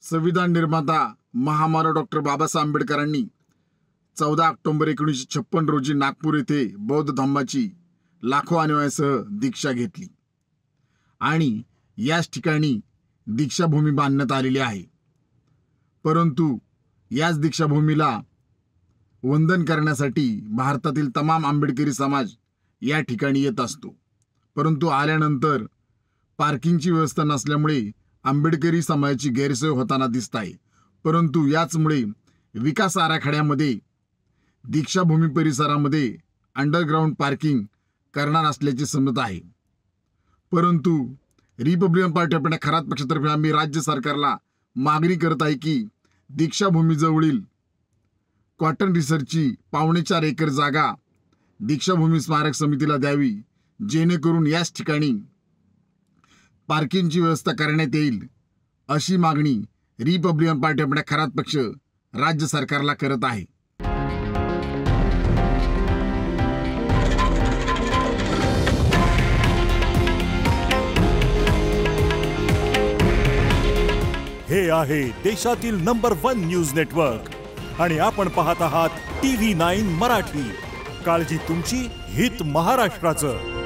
संविधान निर्माता महामानव डॉक्टर बाबासाहेब आंबेडकरांनी 14 ऑक्टोबर 1956 रोजी नागपूर येथे बौद्ध धम्माची लाखो अनुयायांसह दीक्षा घेतली आणि याच ठिकाणी दीक्षाभूमी बांधण्यात आलेली आहे। परंतु याच दीक्षाभूमीला वंदन करण्यासाठी भारतातील तमाम आंबेडकरी समाज या ठिकाणी येत असतो। परंतु आल्यानंतर पार्किंगची व्यवस्था नसल्यामुळे आंबेडकरी समाजाची गैरसोय होताना दिसत आहे। परंतु याचमुळे विकास आराखड्यामध्ये दीक्षाभूमी परिसरामध्ये अंडरग्राउंड पार्किंग करणार असल्याचे समजत आहे। परंतु Republican party of India Kharat पक्षातर्फे आम्ही राज्य सरकारला मागणी करत आहे की दीक्षाभूमीजवळील कॉटन रिसर्चची 4.25 एकर जागा दीक्षाभूमी स्मारक समितीला द्यावी, जेणेकरून याच ठिकाणी पार्किंगची व्यवस्था करण्यात येईल, अशी मागणी Republican party of India Kharat पक्ष राज्य सरकारला करत आहे। हे आहे देशातील नंबर 1 न्यूज नेटवर्क आणि आपण पाहत आहात TV9 मराठी। काळजी तुमची, हित महाराष्ट्राचं।